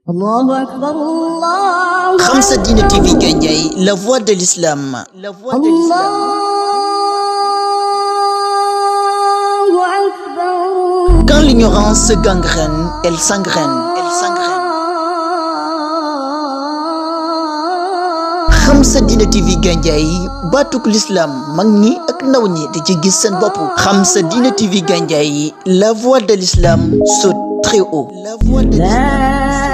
الله أكبر الله Khamsa Dina TV Gandiaye, la voix de l'islam. La voix de l'islam. الله أكبر. Quand l'ignorance gangrène, elle s'engraine. Elle s'engraine. Khamsa Dina TV Gandiaye, batuk l'islam, mag ñi ak ndaw ñi di ci gis seen bopp. Khamsa Dina TV Gandiaye, la voix de l'islam saute très haut. La voix de l'islam.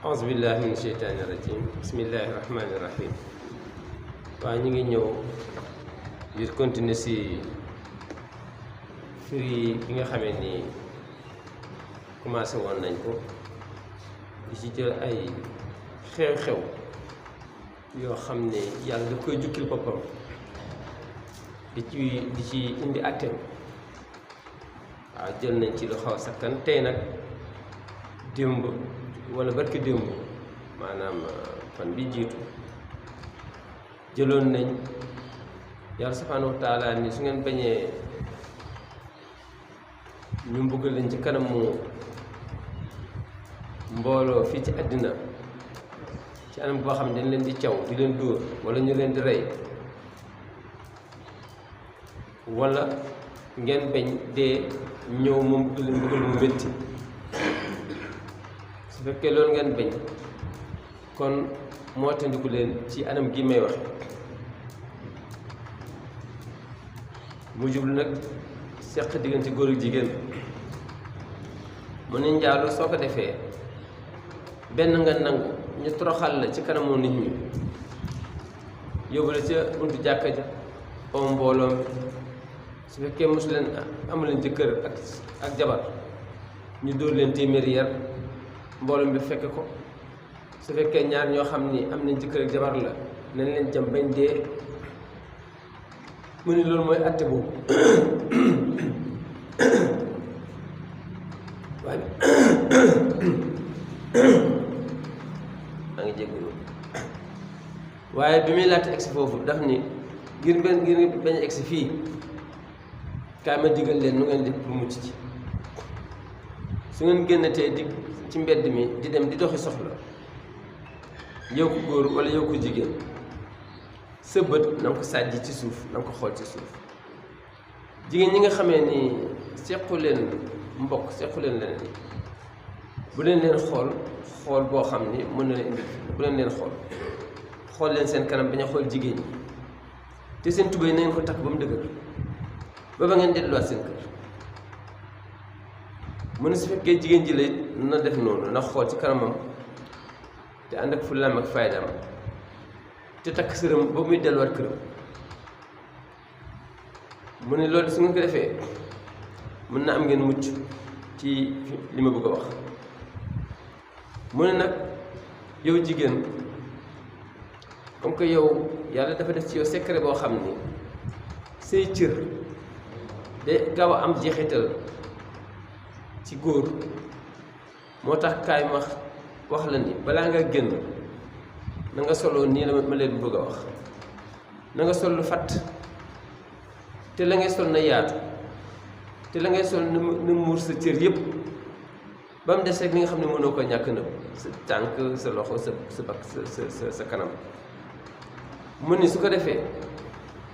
auzu billahi min sheytaani rajim bismillahi rahmaani rahim waaye ñu ngi ñëw di continuer si firi bi nga xamee ni commencé woon nañ ko di ci jël ay xew-xew yoo xam ne yàlla daf koy jukkil boppam di ci indi atteem waaw jël nañ ci lu xaw sakkan tey nag démb wala barki démb maanaam fan bi jiitu jëloon nañ yàlla subhaanahu wa taala ni su ngeen bañee ñu mbugal leen ci kanamu mbooloo fii ci àddina ci anam boo xam ne dañ leen di caw di leen dóor wala ñu leen di rey wala ngeen bañ dee ñëw moom mbugal mu métti su fekkee loolu ngeen bañ kon moo tandiku leen ci anam gi may waxe mu jublu nag seq diggante góor ak jigéen mu ne njaalu soo ko defee benn nga nangu ñu toroxal la ci kanamu nit ñi yóbbu la ca buntu jàkka ja oo mbooloom su fekkee mosu leen amu leen jëkkër ak jabar ñu dóor leen téeméeri yar mbooloo bi fekk ko su fekkee ñaar ñoo xam ni am nañ jëkkër ak jabar la nañ leen jam bañ dee mu ni loolu mooy atte boobu waaye maa ngi jégalu waaye bi muy laata egsi foofu daf ni ngir bañ a egsi fii kaay ma digal leen nu ngeen def pour mucc ci su ngeen génnatee di ci mbedd mi di dem di doxi soxla yow ko góor wala yow ko jigéen sa bët na nga ko sàjji ci suuf na nga ko xool ci suuf jigéen ñi nga xamee ni sequ leen mbokk sequ leen leneen bu leen xool boo xam ni mën na leen indi bu leen xool leen seen kanam bañ a xool jigéen ñi te seen tubéy na ngeen ko takk ba mu dëgër ba ba ngeen delluwaat seen kër mu ne su fekkee jigéen ji la na def noonu na xool ci kanamam te ànd ak fullaam ak faydaam te takk sëram ba muy delluwaat këram mu ne loolu su ngeen ko defee mën na am ngeen mucc ci li ma bëgg a wax mu ne nag yow jigéen comme que yow yàlla dafa def ci yow secret boo xam ni say cër de gaaw a am jeexital ci góor moo tax kaay ma wax la ni balaa nga génn na nga soloo nii la ma leen bëgg a wax na nga sol lu fatt te la ngay sol na yaatu te la ngay sol na muur sa cër yépp ba mu des rek li nga xam ne mënoo ko ñàkk nëbb sa tànk sa loxo sa bakk sa kanam mu ni su ko defee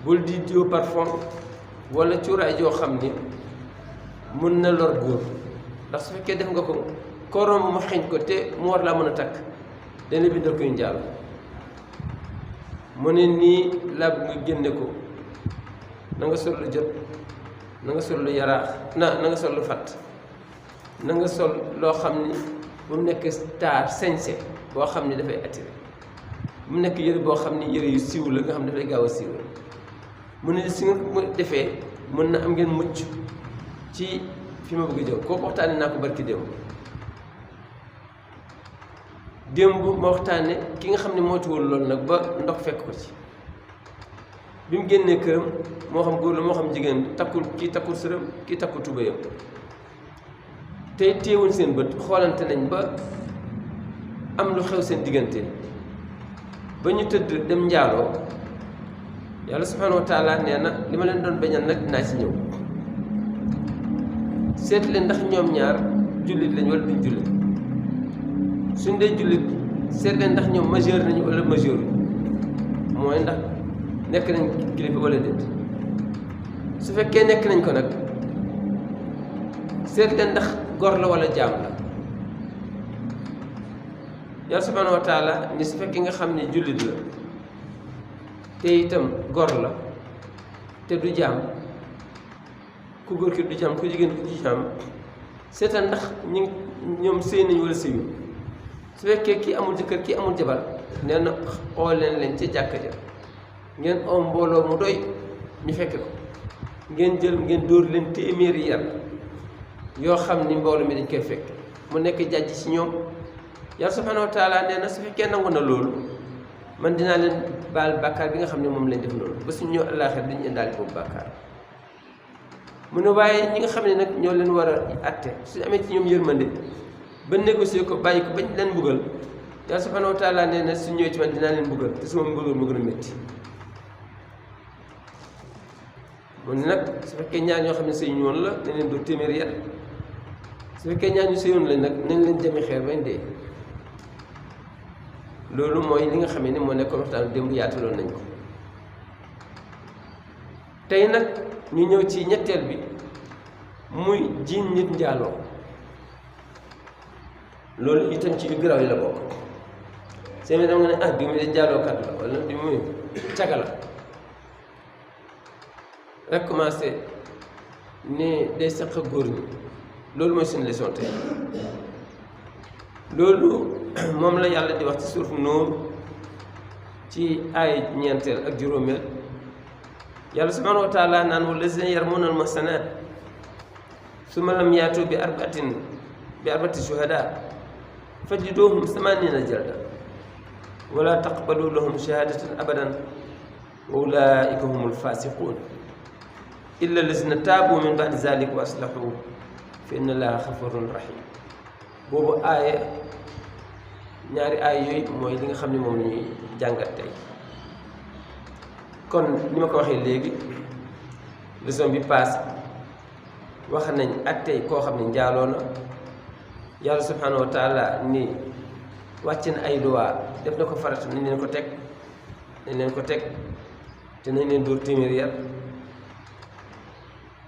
bul di diw parfum wala cuuraay joo xam ni mën na lor góor ndax su fekkee def nga ko koroom mu xeeñ ko te mu war laa mën a takk dana bindal koy njaal mu ne nii laa bëgg nga génne ko na nga sol lu jot na nga sol lu yaraax na nga sol lu fatt na nga sol loo xam ni bu mu nekk taar sañse boo xam ni dafay attiré mu nekk yëre boo xam ni yëre yu siiw la nga xam ne dafay gaaw a siiw mu ne si nga ko defee mën na am ngeen mucc ci fi ma bëgg a jëw kooku waxtaane naa ko barki démb ma waxtaane ki nga xam ne moytuwul loolu nag ba ndox fekk ko ci bi mu génnee këram moo xam góor la moo xam jigéen kii takkul sërëm kii takkul tubéyam tey téewuñ seen bët xoolante nañ ba am lu xew seen diggante ba ñu tëdd dem njaaloo yàlla subhanahu wa taala nee na li ma leen doon bañal nag dinaa ci ñëw seet leen ndax ñoom ñaar jullit lañ wala duñ jullit suñ dee jullit seet leen ndax ñoom majeur nañu wala majeur mooy ndax nekk nañ kilifa wala déet su fekkee nekk nañ ko nag seet leen ndax gor la wala jaam la yàlla subhanahu wa taala ni su fekkee nga xam ne jullit la te itam gor la te du jaam ku góor ki du jaam ku jigéen ki du jaam seetal ndax ñoom sëy nañu wala sëyu su fekkee kii amul jëkkër kii amul jabar nee na xool leen ca jàkka ja ngeen om mbooloo mu doy ñu fekke ko ngeen jël ngeen dóor leen téeméeri yar yoo xam ni mbooloo mi dañ koy fekk mu nekk jàjj ci ñoom yàlla subhanahu wa taala nee na su fekkee nangu na loolu man dinaa leen baal bàkkaar bi nga xam ne moom lañ def loolu ba suñ ñëw àllaaxira dañu indaale boobu bàkkaar mu ne waaye ñi nga xam ne nag ñoo leen war a atte suñu amee ci ñoom yërmande ba négocier ko bàyyi ko bañ leen buggal yàlla subhanahu wa taala nee na suñ ñëwee ci man dinaa leen buggal te suma mbugal mu gën a métti mu ne nag su fekkee ñaar ñoo xam ne sëy ñoon la nañ leen doo téeméeri yar su fekkee ñaar ñu sëyoon lañ nag nañ leen jami xeer bañ dee loolu mooy li nga xamee ni moo nekkoon waxtaan démb yaataloon nañ ko tey nag ñu ñëw ci ñetteel bi muy jiiñ nit njaaloo loolu itam ci yu garaaw yi la bokk seen dama nga ne bi mu de njaalookat la wala bi muy caga la rek commencé ne day seq góor ñi loolu mooy suñu leçon tey loolu moom la yàlla di wax ci suuf Nuur ci ay ñeenteel ak juróomeel yàlla subhanahu wa taala naan wallazina yarmuna al muhsanat summa lam yaatu bi arbati shuhada fajliduhum 80 jalda wala taqbalu lahum shahadatan abadan wa ulaika humul fasiqun illa allazina taabu min ba'di zalika wa aslahu fa inna allaha ghafurun rahim boobu aaye ñaari aay yooyu mooy li nga xam ne moom la ñuy jàngat tey kon ni ma ko waxee léegi leçon bi paase wax nañ ak tey koo xam ne njaaloo na yàlla subhanahu wa taala ni wàcc na ay loi def na ko farata nañ leen ko teg te nañ leen dóor téeméeri yar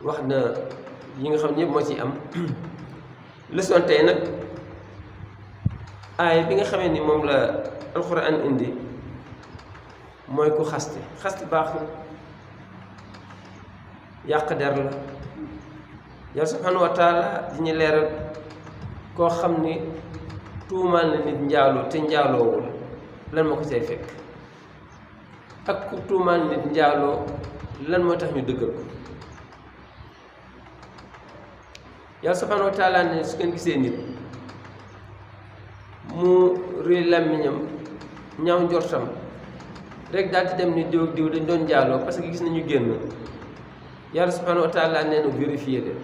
wax na yi nga xam ne yëpp moo ci am leçon tey nag aaya bi nga xamee ni moom la alxuraan indi mooy ku xaste baaxul yàq der la yàlla subhanahu wa taala di ñu leeral koo xam ni tuumaal na nit njaaloo te njaaloowul lan moo ko cay fekk ak ku tuumaal nit njaaloo lan moo tax ñu dëggal ko yàlla subhanahu wa taala ne su ngeen gisee nit mu réy làmmiñam ñaaw njortam rek daal di dem ni diw ak diw dañ doon njaaloo parce que gis nañu génn yàlla subhanahu wa taala nee na vérifier leen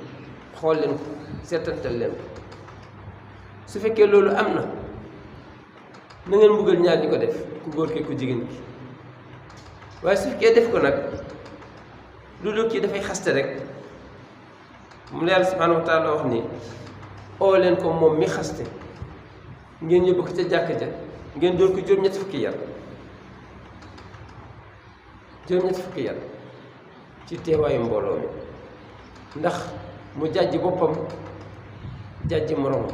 xool leen ko seetantal leen ko su fekkee loolu am na na ngeen mbugal ñaar ñi ko def ku góor ki ku jigéen ki waaye su fekkee def ko nag lu dul kii dafay xaste rek mu la yàlla subhanahu wa taala wax ni oo leen ko moom mi xaste ngeen yóbbu ko ca jàkk ja ngeen dóor ko juróom-ñetti fukki yar ci teewaayu mbooloo mi ndax mu jàjj boppam jàjj moroom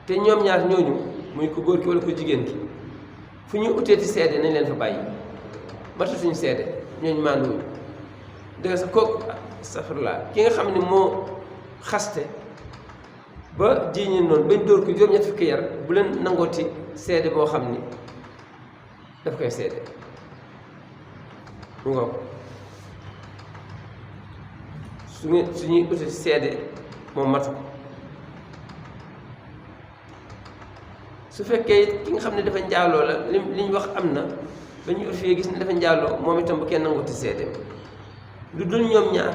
te ñoom ñaar ñooñu muy ku góor ki walla ku jigéen ki fu ñuy uteeti seede nañ leen fa bàyyi matatuñu seede ñooñu maanduwuñu dëgg sa kooku safirlaa ki nga xam ne moo xaste ba jiiñi noonu bañ dóor ko juróom-ñetti fukki yar bu leen nangooti seede boo xam ni daf koy seede mu nga ko suñuy uti seede moom matu ko su fekkee ki nga xam ne dafa njaaloo la li ñu wax am na ba ñu uti gis ne dafa njaaloo moom itam bu kenn nangooti seede lu dul ñoom ñaar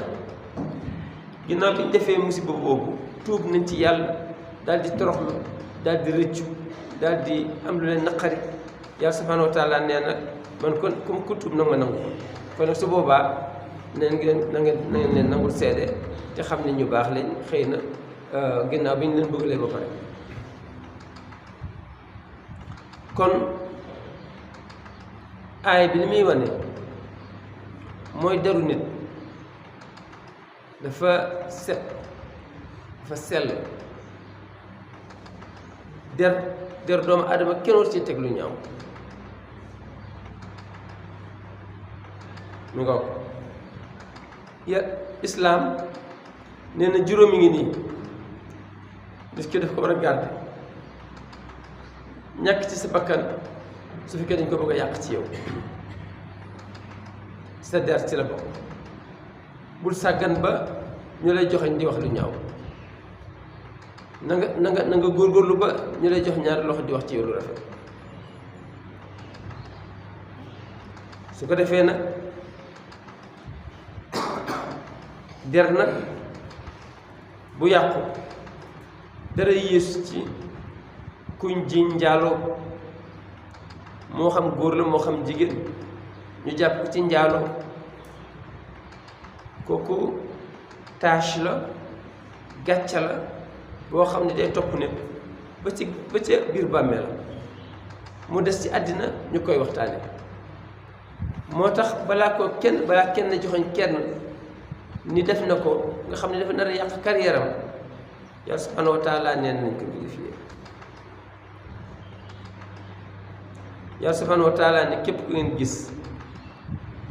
ginnaaw bi ñu defee musiba boobu tuub nañ ci yàlla daal di toroxlu daal di rëccu daal di am lu leen naqari yàlla subhanahu wa taala nee na man kon comme ku tuub nag ma nangu kon nag su boobaa na ngeen leen nangul seede te xam ne ñu baax lañ xëy na ginnaaw bi ñu leen bëggalee ba pare. kon aay bi li muy wane mooy deru nit dafa set dafa sell der doomu aadama kenn war ci teg lu ñaaw mu nga ko ya islaam nee na juróomi ngi nii nit ki daf ko war a garder ñàkk ci sa bakkan su fekkee dañ ko bëgg a yàq ci yow sa der ci la bokk bul sàggan ba ñu lay joxeñ di wax lu ñaaw na nga góorgóorlu ba ñu lay jox ñaari loxo di wax ci yow lu rafet su ko defee nag der nag bu yàqu dara yéesu ci kuñ jiñ njaaloo moo xam góor la moo xam jigéen ñu jàpp ko ci njaaloo kooku tâche la gàcca la boo xam ne day topp nit ba ca biir bàmmeel mu des ci àddina ñu koy waxtaane moo tax balaa kenn joxoñ kenn ni def na ko nga xam ne dafa nar a yàq carrière am yàlla subhanahu wa taala neen nañ ko vérifier yàlla subhanahu wa taala ne képp ku ngeen gis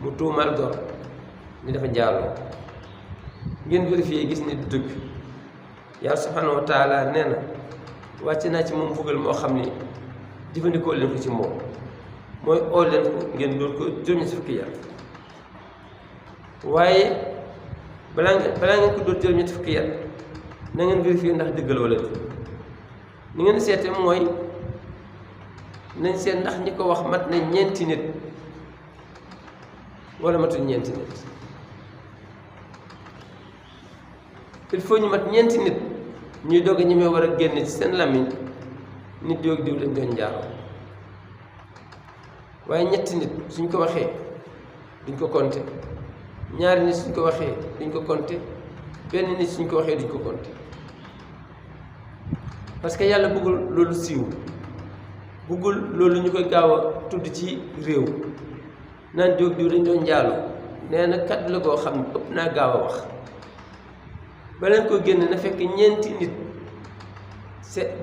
mu tuumal gor ni dafa njaaloo ngeen vérifier gis ni du dëgg yàlla subhanahu wa taala nee na wàcce naa ci moom mbugal moo xam ni jëfandikoo leen ko ci moom mooy oo leen ko ngeen dóor ko juróom-ñetti fukki yar waaye balaa ngeen ko dóor juróom-ñetti fukki yar na ngeen vérifier ndax dëggal wala du ni ngeen seete mooy nañ seet ndax ñi ko wax mat na ñeenti nit wala matul ñeenti nit il faut ñu mat ñeenti nit ñuy doog a ñemee war a génn ci seen làmmiñ nit yoog diw lañ doon njaaloo waaye ñetti nit suñ ko waxee duñ ko compter ñaari nit suñ ko waxee duñ ko compter benn nit suñ ko waxee duñ ko compter parce que yàlla bëggul loolu siiw bëggul loolu ñu koy gaaw a tudd ci réew naan diw dañ doon njaaloo nee na kàddu la koo xam ne ëpp naa gaaw a wax ba leen ko génn na fekk ñeenti nit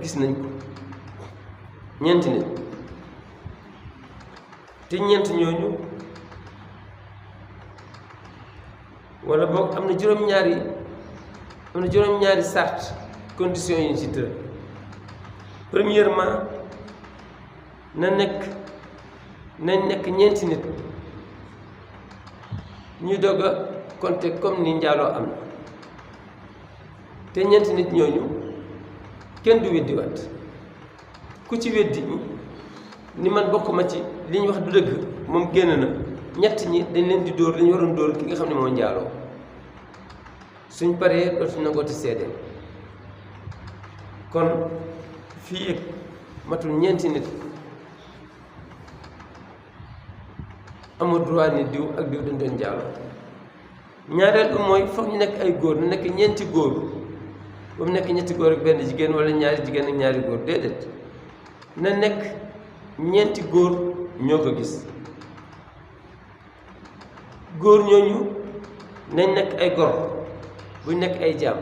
gis nañ ko ñeenti nit te ñeent ñooñu wala boog am na juróom-ñaari sart conditions yi ñu ci tëral premièrement nañ nekk ñeenti nit ñu doog a compter comme ni njaaloo am na te ñeenti nit ñooñu kenn du weddiwaat ku ci weddi ni man bokkuma ci li ñu wax du dëgg moom génn na ñett ñi dañ leen di dóor li ñu waroon dóor ki nga xam ne moo njaaloo suñ paree dootu nangooti seede kon fii ak matul ñeenti nit amul droit ni diw ak diw dañ doon njaaloo ñaareel bi mooy foog ñu nekk ay góor na nekk ñeenti góor ba mu nekk ñetti góor ak benn jigéen wala ñaari jigéen ak ñaari góor déedéet na nekk ñeenti góor ñoo ko gis góor ñooñu nañ nekk ay gor buñ nekk ay jaam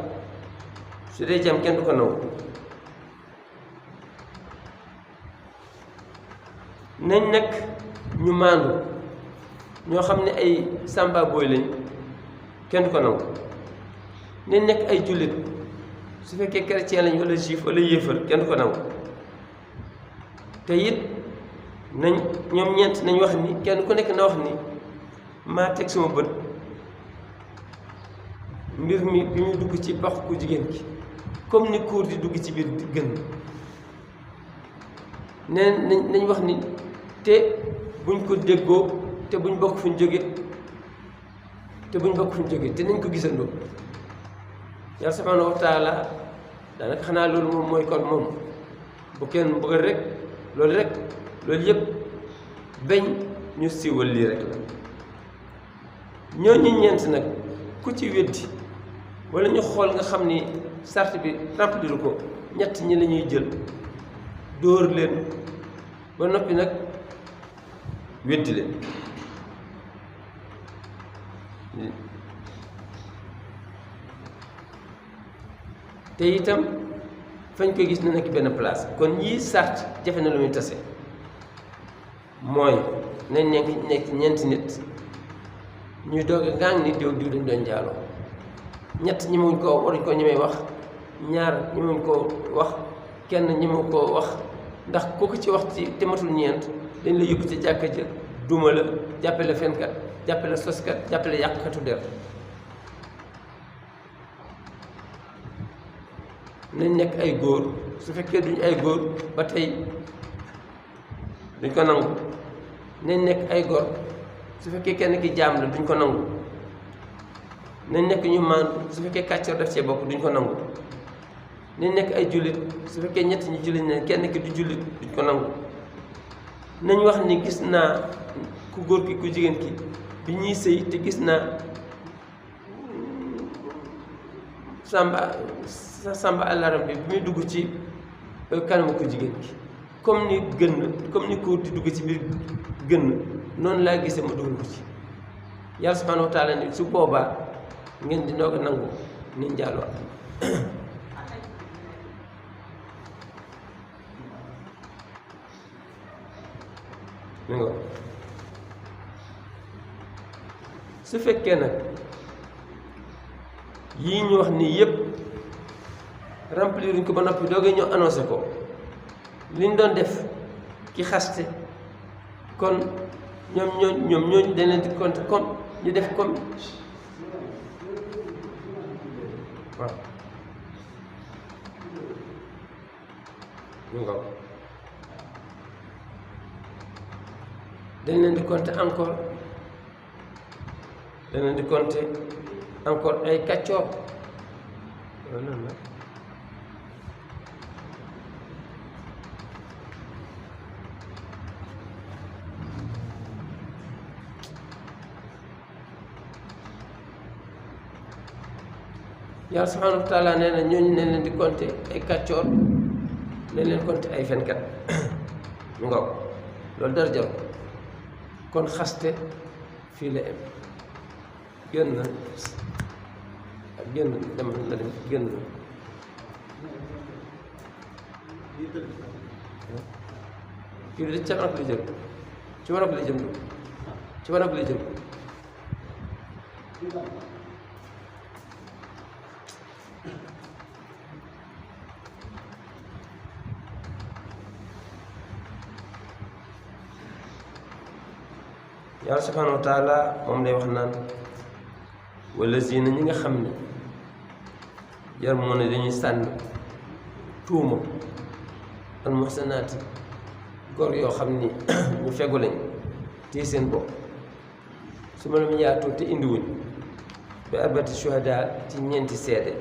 su dee jaam kenn du ko nangu nañ nekk ñu maandu ñoo xam ne ay sàmba booy lañ kenn du ko nangu nañ nekk ay jullit su fekkee chrétien lañ wala juif wala yéefar kenn du ko nangu te it ñoom ñeent nañ wax ni kenn ku nekk na wax ni maa teg sama bët mbir mi bi mu dugg ci pax ku jigéen ki comme ni kuur di dugg ci biir di gën nañ wax ni te buñ ko déggoo te buñ bokk fuñ jóge te nañ ko gisandoo yàlla subhanahu wa taala daanaka xanaa loolu moom mooy kon moom bu kenn bëgg rek loolu rek loolu yëpp bañ ñu siiwal lii rek la ñooñu ñeent nag ku ci weddi wala ñu xool nga xam ni sart bi remplir ko ñett ñi la ñuy jël dóor leen ba noppi nag weddi leen te itam fañ ko gis na nekk benn place kon yii sart jafe na lu muy tase mooy nañ nekk ñeenti nit ñuy doog a ngang ni diw dañ doon njaaloo ñett ñemewuñ koo waruñ koo ñemee wax ñaar ñemewuñ koo wax kenn ñemewu koo wax ndax kooku ci wax ci te matul ñeent dañ la yóbbu ci jàkka ja duma la jàppe la fenkat jàppe la soskat jàppe la yàqkatu der nañ nekk ay góor su fekkee duñ ay góor ba tey duñ ko nangu nañ nekk ay góor su fekkee kenn ki jaam la duñ ko nangu nañ nekk ñu maandu su fekkee kàccoor def cee bokk duñ ko nangu nañ nekk ay jullit su fekkee ñett ñi jullit ne kenn ki du jullit duñ ko nangu nañ wax ni gis naa ku góor ki ku jigéen ki bi ñuy sëy te gis naa samba àllaram bi muy dugg ci kanamu ko jigéen ki comme ni ko di dugg ci biir gën noonu laa gisee ma dugal ko ci yàlla subhanahu wa taala ni su boobaa ngeen di doog a nangu ni njaaloo mi nga su fekkee nag yii ñu wax nii yépp remplir uñ ko ba noppi doogee ñoo annoncé ko liñ doon def ki xaste kon ñooñu dañ leen di compter comme ñu def comme waaw ñu nga dañ leen di compter encore dañ leen di compter encore ay kàccoor loolu noonu la yàlla subhanahu wa taala nee na ñooñu ne leen di compter ay kàccoor ne leen compter ay fenkat mu ngaw loolu dara jaw kon xaste fii la em génn na ak génn demal la dem génn na kii bi ci wanag li jëm ci wanag li jëm ci wanag li jëm yàlla subhanahu wa taala moom lay wax naan wala zina ñi nga xam ne yar moo ne dañuy sànni tuuma al muhsanaati góor yoo xam ni ñu fegu lañ téye seen bopp su ma lam yaatoo te indiwuñ bi arbati shuhada ci ñeenti seede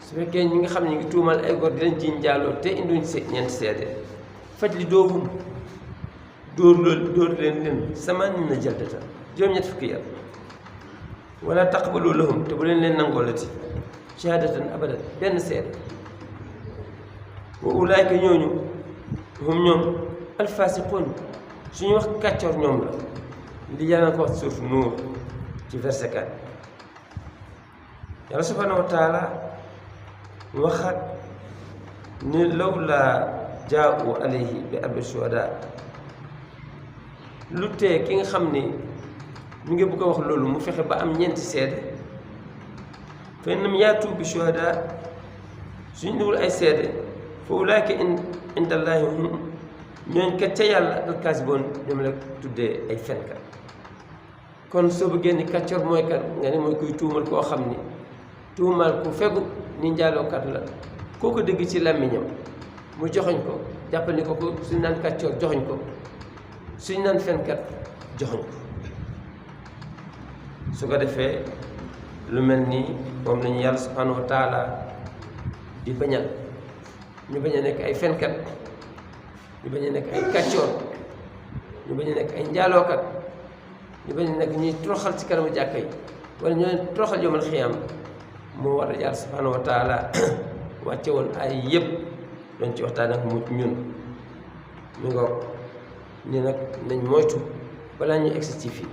su fekkee ñi nga xam ne ñu ngi tuumal ay góor di leen jiiñ njaaloo te indiwuñ ñeenti seede faj li doohum dóor leen samaan na jaldata juróom-ñett fukki yar wala taqbalu lahum te bu leen nangoolati shahadatan abadan benn seede wa ulaayka ñooñu hum ñoom alfasiqun suñu wax kàccoor ñoom la li yàlla ko wax suuf Nuur ci verset 4 yàlla subhanahu wa taala waxaat ni law laa jaa'u alayhi bi arbi shuhada lu tee ki nga xam ni mu ngi bëgg a wax loolu mu fexe ba am ñeenti seede fa innahum yaatu bi shuhada suñu dugul ay seede fa ulaa'ika indallaahi hum ñooñ kat ca yàlla alkaasiboon ñoom la tuddee ay fenkat kon soo bëggee ni kàccoor mooy kat nga ne mooy kuy tuumal koo xam ni tuumal ku fegu ni njaalookat la koo ko dégg ci làmmiñam mu joxoñ ko jàppal ni ko suñu naan kàccoor joxoñ ko suñu naan fenkat joxoñ ko su ko defee lu mel nii moom lañu yàlla subhanahu wa taala di bañal ñu bañ a nekk ay fenkat ñu bañ a nekk ay kàccoor ñu bañ a nekk ay njaalookat ñu bañ a nekk ñuy toroxal ci kanamu jàkka yi wala ñoo leen toroxal yomal xiyaam moo war a yàlla subhanahu wa taala wàcce woon ay yëpp doon ci waxtaan ak mu ñun mi ngoog ni nag nañ moytu balaa ñu egsi ci fii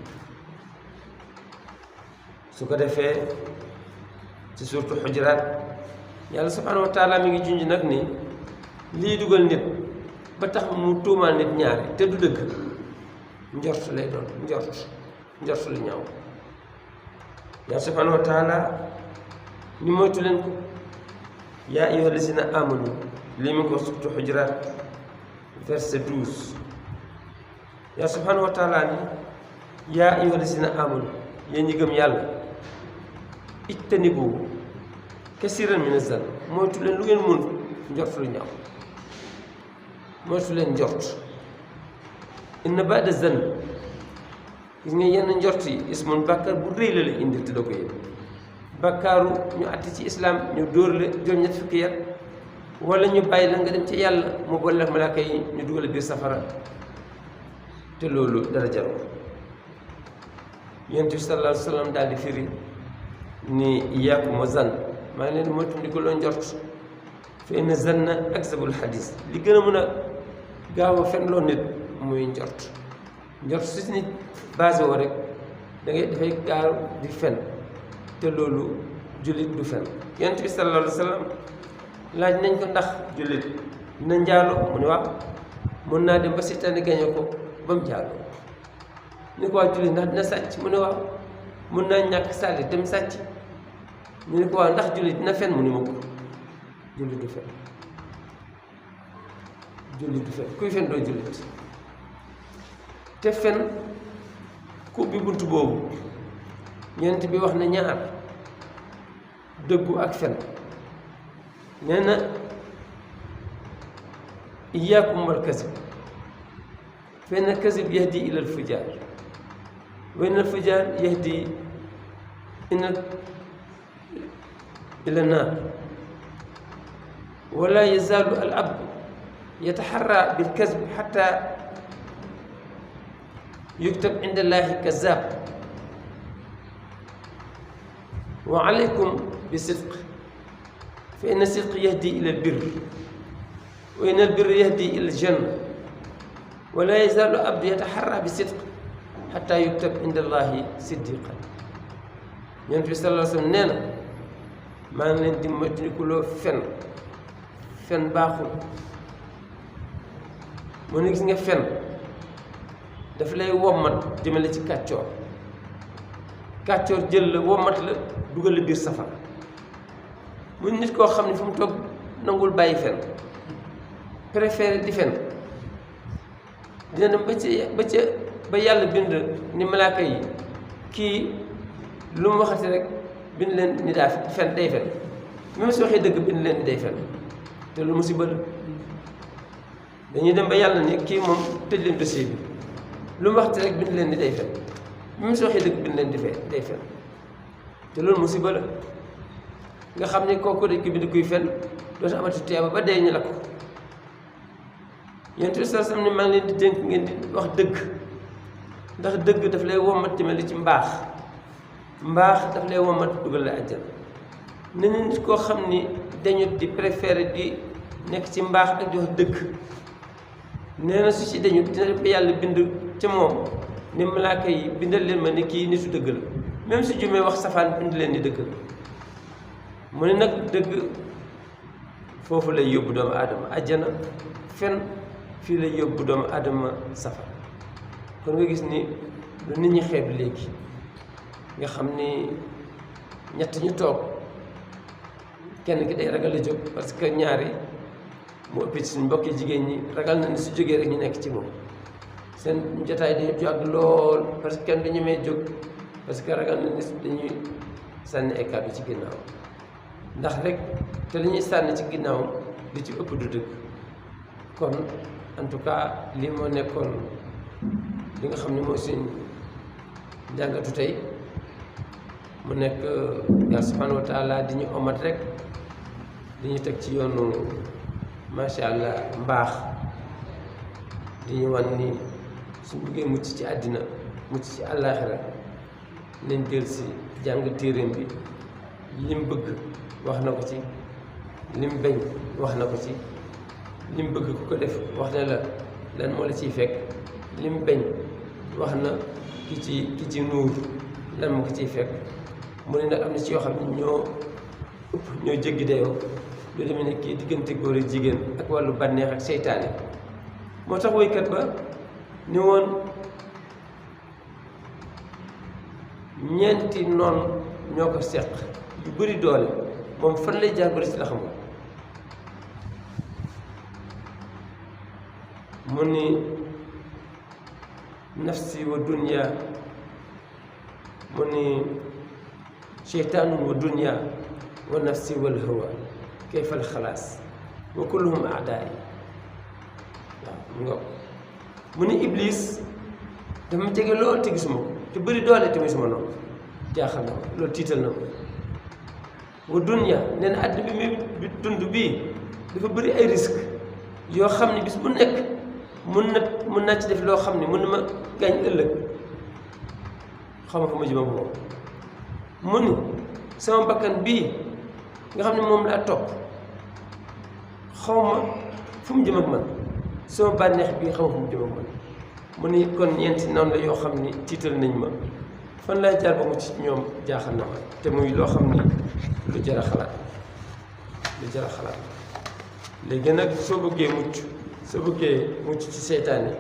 su ko defee ci suurtu xujuraat yàlla subhanahu wa taala mi ngi junj nag ni lii dugal nit ba tax mu tuumaal nit ñaari te du dëgg njort lay doon njort lu ñaaw yàlla subhanahu wa taala ni moytu leen ko yaa ayyuha lazina amanu lii mi ngi ko suurtu xujuraat verset 12 yàlla subhanahu wa taala ni yaa ayyuha lazina amanu yéen ñi gëm yàlla ijtanibu kasiran mina zann moytu leen lu ngeen mun njort lu ñaaw moytu leen njort inna ba'da zann gis nga yenn njort yi ismun bàkkaar bu rëy la la indi te doo ko yëg bàkkaaru ñu àtte ci islam ñu dóor la juróom ñett fukki yar wala ñu bàyyi la nga dem ci yàlla mu boole ak malaaka yi ñu dugal biir safara te loolu dara jaru yonent bi sallallahu alayhi wa sallam daal di firi ni iyaakum wa zann maa ngi leen di moytu di ko loo njort fa inna zanna akzabul xadis li gën a mën a gaaw a fen loo nit muy njort su si nit basé woo rek dafay gaaw di fen te loolu jullit du fen yonent bi sallallahu alayhi wa sallam laaj nañ ko ndax jullit dina njaaloo mu ne waaw mën naa dem ba seytaane gañe ko ba mu njaaloo ni ko waa jullit ndax dina sàcc mu ne waaw mën naa ñàkk sàlli dem sàcc ñu ne ko waaw ndax jullit dina fen mu ne ma ko jullit du fen kuy fen doo jullit te fen ku ubbi bunt boobu ñeent bi wax na ñaar dëggu ak fen nee na iyaakum wal kasib fa inna kasib yahdi ila alfujaar wa inna alfujaar yahdi ila naar wala yazaalu al abdu yataxarra bil kasb xatta yuktab inda allahi kazaab wa alaykum bi sidq fa inna sidq yahdi ila albir wa inna albir yahdi ila aljanna wala yazaalu abdu yataxarra bi sidq xatta yuktab inda allahi siddiqan Yonent bi sallallahu alayhi wa sallam nee na maa ngi leen di moytandikuloo fen baaxul mu ne gis nga fen daf lay wommat jëmale ci kàccoor jël la wommat la dugal la biir safara mu nit koo xam ne fu mu toog nangul bàyyi fen préféré di fen dina dem ba yàlla bind ni malaaka yi kii lu mu waxati rek bind leen ni daa fen day fen même su waxee dëgg bind leen ni day fen te lu musiba la dañuy dem ba yàlla ni kii moom tëj leen dossier bi lu mu waxati rek bind leen ni day fen même su waxee dëgg bind leen di day fen te loolu musiba la nga xam ne kooku dañ ko bind kuy fen dootu amati tuyaaba ba dee ñu la ko Yonent bi sallallahu alayhi wa sallam ne maa ngi leen di dénk ngeen di wax dëgg ndax dëgg daf lay wommat jëmale ci mbaax daf lay wommat dugal la àjjana ne nit koo xam ni dañu di préféré di nekk ci mbaax ak di wax dëgg nee na su ci dañu dina def ba yàlla bind ca moom ni malaaka yi bindal leen ma ni kii nitu dëgg la même su jumee wax safaan bind leen ni dëgg la mu ne nag dëgg foofu lay yóbbu doomu aadama àjjana fen fii lay yóbbu doomu aadama safar kon nga gis ni lu nit ñi xeeb léegi nga xam ni ñett ñu toog kenn ki day ragal a jóg parce que ñaari mu ëpp ci suñ mbokki jigéen ñi ragal na ni su jógee rek ñu nekk ci moom seen jotaay day jàgg lool parce que kenn du ñemee jóg parce que ragal na ni dañuy sànni ay kàddu ci ginnaaw ndax rek te li ñuy sànni ci ginnaaw li ci ëpp du dëgg kon en tout cas lii moo nekkoon li nga xam ne mooy suñ njàngatu tey mu nekk yàlla subhanahu wa taala di ñu omat rek di ñu teg ci yoonu macha allah mbaax di ñu wan ni suñ bëggee mucc ci àddina mucc ci àllaaxira nañ del si jàng téeréem bi lim bëgg wax na ko ci lim bañ wax na ko ci lim bëgg ku ko def wax na la lan moo la ciy fekk lim bañ wax na ki ci nuur lan moo ko ciy fekk mu ne nag am na ci yoo xam ne ñoo jéggi dayoo lu demee ne kii diggante góor ak jigéen ak wàllu bànneex ak seytaane moo tax woykat ba ni woon ñeenti noon ñoo ko seq yu bari doole moom fan lay jaar bari ci la xamul mu ni nafsi wa dunya mu ni sheytaanun wa dunya wa nafsi wal hawa kayfa al xalaas wa kulluhum aadaa'i waaw mu ni iblis dafa ma jege lool te gisuma ko te bëri doole te gisuma noonu jaaxal na ma loolu tiital na ma wa dunya nee na àddina bi muy dund bii dafa bëri ay risque yoo xam ne bis bu nekk mun naa ci def loo xam ne mun na ma gaañ ëllëg xam nga fa ma jëma moom mu ni sama bakkan bii nga xam ne moom laa topp xaw ma fu mu jëm ak man sama bànneex bii xaw ma fu mu jëm ak man mu ni kon ñeenti noonu la yoo xam ni tiital nañ ma fan lay jaar ba mu ci ñoom jaaxal na ma te muy loo xam ni lu jar a xalaat léegi nag soo bëggee mucc ci seytaane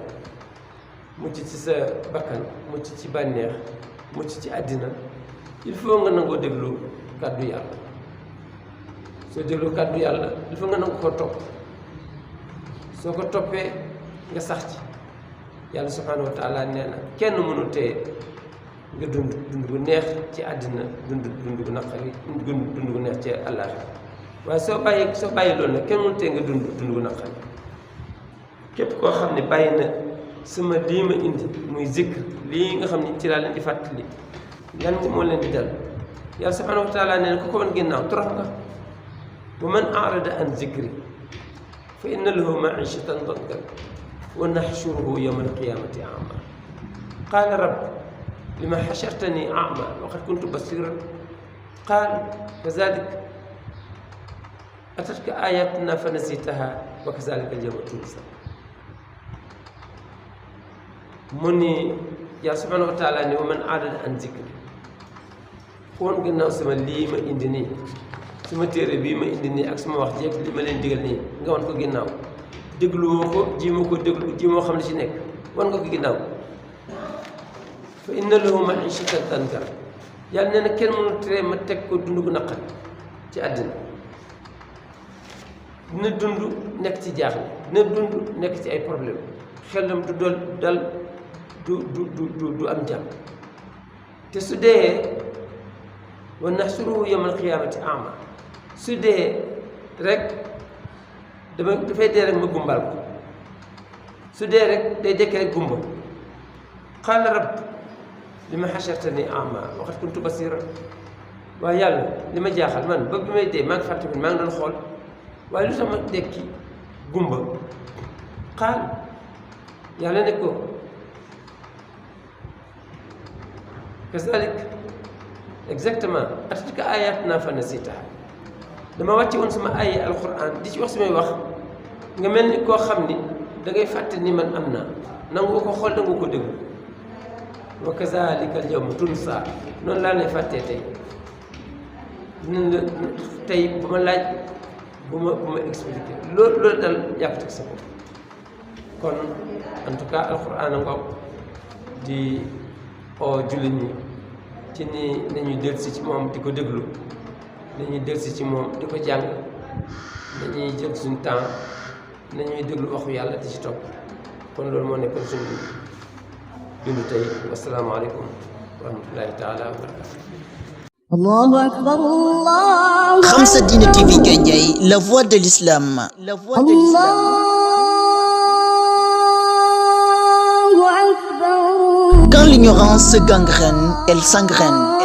mucc ci sa bakkan mucc ci bànneex mucc ci àddina il faut nga nangoo déglu kàddu yàlla soo déglu kàddu yàlla il faut nga nangu ko topp soo ko toppee nga sax ci yàlla subhanahu wa taala nee na kenn mënu tee nga dund gu neex ci àddina dund gu naqari dund gu neex ci àllaaxira waaye soo bàyyi loolu nag kenn mënu tee nga dund gu naqari képp koo xam ne bàyyi na sama lii ma indi muy zikr lii nga xam ne ci laa leen di fàttali lan moo leen di dal yàlla subhanahu wa taala nee na ku ko wan ginnaaw torox nga wa man arada an zikri fa inna lahu maishatan dankan wa naxshuruhu yawma alqiyamati ama qaala rabb lima xashartani ama wa qad kuntu basiran qaal kazalik atatka ayatuna fa nasitaha wa kazalika alyawma tunsa mu ni yàlla subhanahu wa taala ni wa man arada an zikri ku woon gannaaw sama lii ma indi nii sama téere bii ma indi nii ak sama wax jeeg li ma leen digal nii nga wan ko ginnaaw dégluwoo ko ji moo xam ne ci nekk wan nga ko ginnaaw fa inna lahu maishatan danka yàlla nee na kenn mënu tere ma teg ko dund gu naqari ci àddina dina dund nekk ci jaaxle dina dund nekk ci ay problème xelam du dal du am jàmm te su dee wa naxsuruhu yawmal qiyaamati ama su dee rek dafay dee rek ma gumbal ko su dee rek day dekk rek gumba qaala rabb lima xashartani ama wa qad kuntu basira waaye yàlla li ma jaaxal man ba bi may dee maa ngi fàtte maa ngi doon xool waaye lu tax ma dekki gumba qaal yàlla ne ko kazalik exactement atatka ayaatuna fa nasitaha dama wàcce woon sama ay alquran di ci wax samay wax nga mel ni koo xam ni da ngay fàtte ni man am naa nangu ko xool nangu ko déglu wa kazalika alyawma tunsa noonu laa lay fàttee tey dinañ la tey bu ma laaj bu ma expliqué loolu dal yàq teg sa bopp kon en tout cas alquran a ngoog di oo jullit ñi ci ni nañuy dellusi ci moom di ko déglu nañuy dellusi ci moom di ko jàng nañuy jël suñu temps nañuy déglu waxu yàlla di ci topp kon loolu moo nekkoon suñu bindu tey wasalaamaaleykum wa rahmatullahi taala wa barakatu Allahu akbar Allah. Khamsa Dina TV Gandiaye, la voix de l'islam. Allahu akbar. Quand l'ignorance se gangrène, elle s'engraine.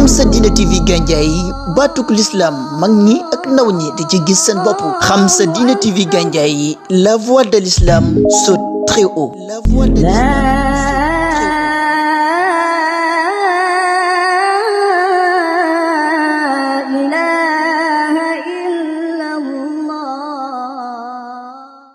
Xam sa Diine TV Gandiaye baatuk l'islam mag ñi ak ndaw ñi di ci gis seen bopp. Xam sa Diine TV Gandiaye la voix de l'islam saute très haut. La voix de l'islam.